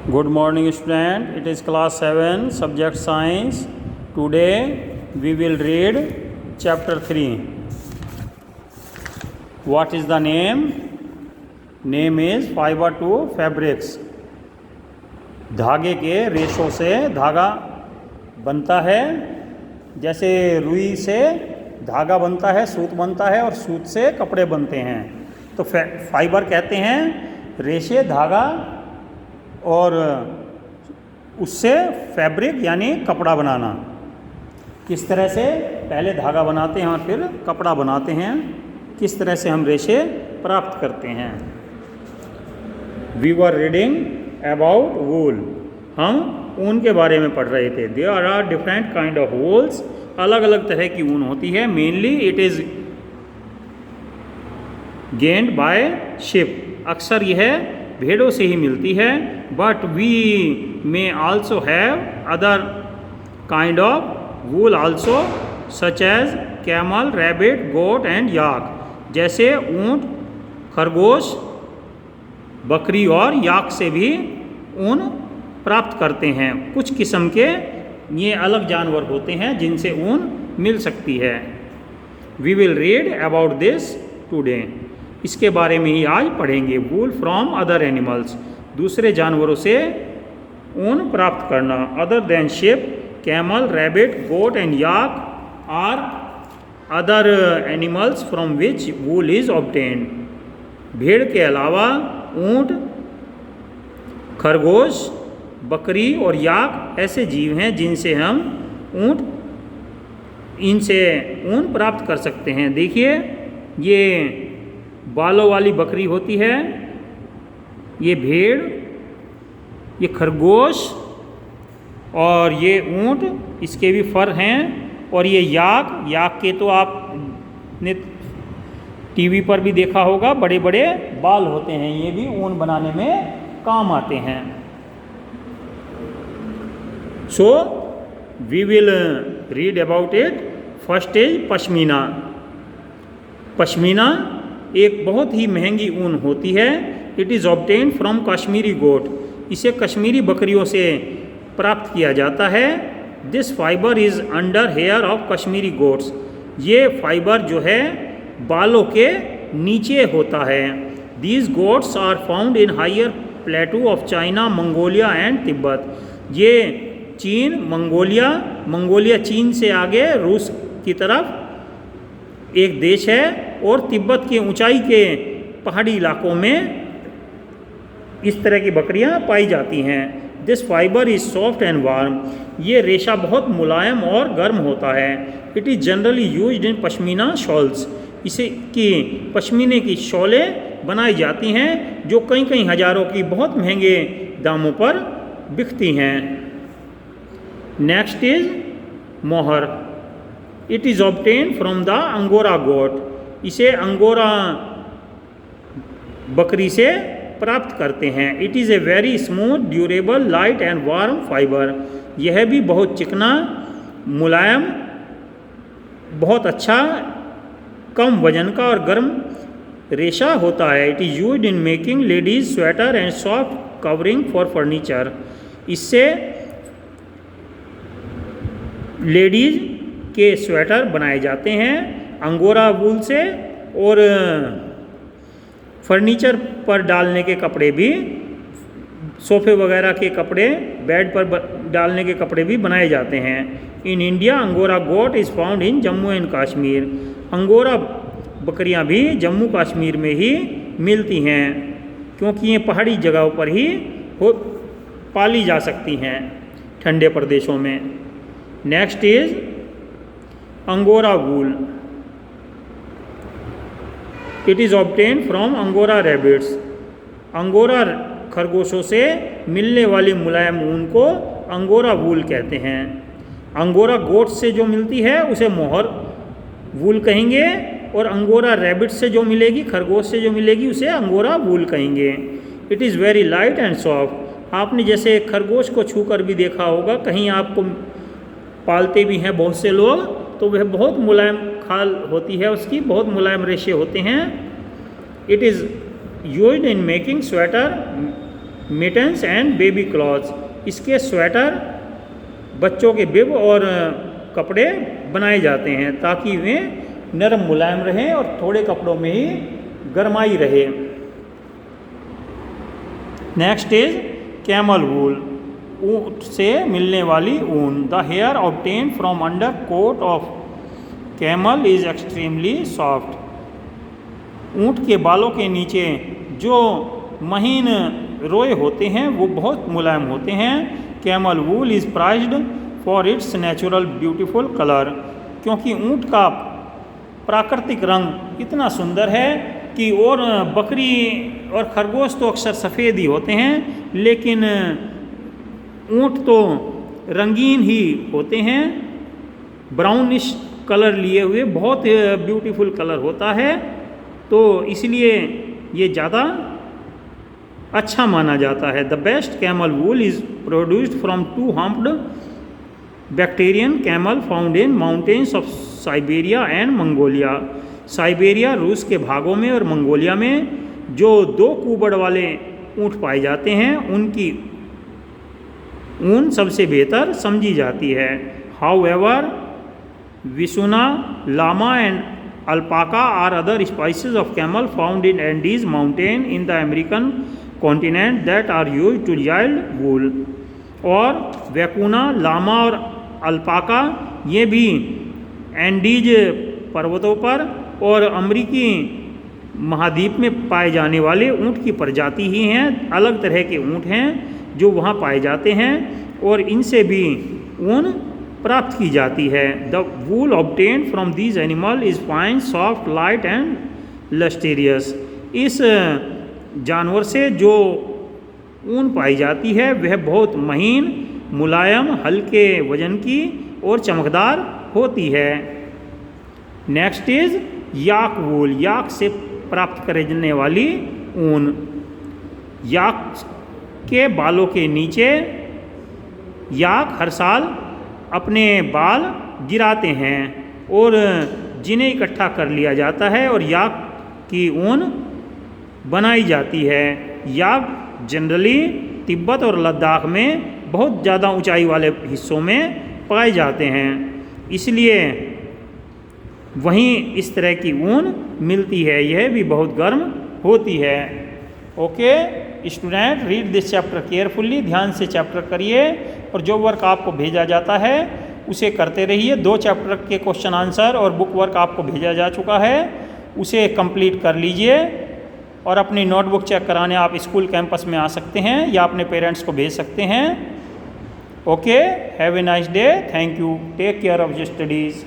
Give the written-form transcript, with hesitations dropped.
Good morning, student. It is class 7, subject science. Today we will read chapter 3. What is the name? Name is fiber to fabrics. धागे के रेशों से धागा बनता है। जैसे रुई से धागा बनता है, सूत बनता है और सूत से कपड़े बनते हैं। तो फाइबर कहते हैं रेशे, धागा और उससे फैब्रिक यानी कपड़ा बनाना। किस तरह से पहले धागा बनाते हैं और फिर कपड़ा बनाते हैं, किस तरह से हम रेशे प्राप्त करते हैं। We were reading about wool. हम ऊन के बारे में पढ़ रहे थे। There are different kind of wools. अलग अलग तरह की ऊन होती है। Mainly it is gained by sheep. अक्सर यह भेड़ों से ही मिलती है। But we may also have other kind of wool also, such as camel, rabbit, goat and yak. जैसे ऊंट, खरगोश, बकरी और याक से भी ऊन प्राप्त करते हैं। कुछ किस्म के ये अलग जानवर होते हैं जिनसे ऊन मिल सकती है। We will read about this today. इसके बारे में ही आज पढ़ेंगे। वूल फ्रॉम अदर एनिमल्स, दूसरे जानवरों से ऊन प्राप्त करना। Other than sheep, camel, rabbit, goat and yak are other animals from which wool is obtained. भेड़ के अलावा ऊंट, खरगोश, बकरी और याक ऐसे जीव हैं जिनसे हम इनसे ऊन प्राप्त कर सकते हैं। देखिए, ये बालों वाली बकरी होती है, ये भेड़, ये खरगोश और ये ऊंट, इसके भी फर हैं। और ये याक के तो आपने टीवी पर भी देखा होगा, बड़े बड़े बाल होते हैं। ये भी ऊन बनाने में काम आते हैं। So we will read about it. First is pashmina. Pashmina एक बहुत ही महंगी ऊन होती है। It is obtain from Kashmiri goat. इसे कश्मीरी बकरियों से प्राप्त किया जाता है। This fibre is under hair of Kashmiri goats. ये फाइबर जो है बालों के नीचे होता है। These goats are found in higher plateau of China, Mongolia and Tibet. ये चीन, मंगोलिया चीन से आगे रूस की तरफ एक देश है और तिब्बत के ऊंचाई के पहाड़ी इलाकों में इस तरह की बकरियां पाई जाती हैं। This fibre is soft and warm. ये रेशा बहुत मुलायम और गर्म होता है। It is generally used in pashmina shawls. इसे की पश्मीने की शॉलें बनाई जाती हैं जो कई हज़ारों की बहुत महंगे दामों पर बिकती हैं। Next is mohair. It is obtain from the Angora goat. इसे अंगोरा बकरी से प्राप्त करते हैं। It is a very smooth, durable, light and warm fibre. यह भी बहुत चिकना, मुलायम, बहुत अच्छा, कम वजन का और गर्म रेशा होता है। It is used in making ladies sweater and soft covering for furniture. इससे लेडीज के स्वेटर बनाए जाते हैं अंगोरा वूल से, और फर्नीचर पर डालने के कपड़े भी, सोफे वगैरह के कपड़े, बेड पर डालने के कपड़े भी बनाए जाते हैं। In India angora goat is found in Jammu and Kashmir. Angora बकरियां भी जम्मू कश्मीर में ही मिलती हैं क्योंकि ये पहाड़ी जगहों पर ही पाली जा सकती हैं, ठंडे प्रदेशों में। Next is angora wool. It is obtain from angora rabbits. Angora खरगोशों से मिलने वाली मुलायम ऊन को अंगोरा वूल कहते हैं। अंगोरा गोट से जो मिलती है उसे मोहर वूल कहेंगे, और अंगोरा रैबिट से जो मिलेगी, खरगोश से जो मिलेगी, उसे अंगोरा वूल कहेंगे। It is very light and soft. आपने जैसे खरगोश को छूकर भी देखा होगा, कहीं आपको पालते भी हैं बहुत से लोग, तो वह बहुत मुलायम खाल होती है उसकी, बहुत मुलायम रेशे होते हैं। It is used in making sweater mittens and baby clothes, इसके स्वेटर, बच्चों के बिब और कपड़े बनाए जाते हैं ताकि वे नरम मुलायम रहें और थोड़े कपड़ों में ही गर्माई रहे। नेक्स्ट इज कैमल वूल, ऊँट से मिलने वाली ऊन। The hair obtained from under coat of camel is extremely soft. ऊँट के बालों के नीचे जो महीन रोए होते हैं वो बहुत मुलायम होते हैं। Camel wool is prized for its natural beautiful colour, क्योंकि ऊँट का प्राकृतिक रंग इतना सुंदर है कि, और बकरी और खरगोश तो अक्सर सफ़ेद ही होते हैं, लेकिन ऊँट तो रंगीन ही होते हैं, ब्राउनिश कलर लिए हुए, बहुत ब्यूटीफुल कलर होता है, तो इसलिए ये ज़्यादा अच्छा माना जाता है। The best camel wool is produced from 2 humped Bactrian camel found in mountains of Siberia and Mongolia. Siberia रूस के भागों में और मंगोलिया में जो 2 कुबड़ वाले ऊँट पाए जाते हैं उनकी ऊन सबसे बेहतर समझी जाती है। However vicuna, llama and alpaca are other species of camel found in Andes mountain in the American continent that are used to yield wool. और वैकुना, लामा और अल्पाका ये भी एंडीज पर्वतों पर और अमेरिकी महाद्वीप में पाए जाने वाले ऊँट की प्रजाति ही हैं। अलग तरह के ऊँट हैं जो वहाँ पाए जाते हैं और इनसे भी ऊन प्राप्त की जाती है। The wool obtained from these animal is fine, soft, light and lustrous. इस जानवर से जो ऊन पाई जाती है वह बहुत महीन, मुलायम, हल्के वजन की और चमकदार होती है। नेक्स्ट इज याक वूल, याक से प्राप्त करने वाली ऊन। याक के बालों के नीचे याक हर साल अपने बाल गिराते हैं और जिन्हें इकट्ठा कर लिया जाता है और याक की ऊन बनाई जाती है। याक जनरली तिब्बत और लद्दाख में बहुत ज़्यादा ऊंचाई वाले हिस्सों में पाए जाते हैं, इसलिए वहीं इस तरह की ऊन मिलती है। यह भी बहुत गर्म होती है। Okay student, read this chapter carefully, ध्यान से चैप्टर करिए और जो वर्क आपको भेजा जाता है उसे करते रहिए। 2 चैप्टर के क्वेश्चन आंसर और बुक वर्क आपको भेजा जा चुका है, उसे कंप्लीट कर लीजिए और अपनी नोटबुक चेक कराने आप स्कूल कैंपस में आ सकते हैं या अपने पेरेंट्स को भेज सकते हैं। Okay, have a nice day, thank you, take care of your studies.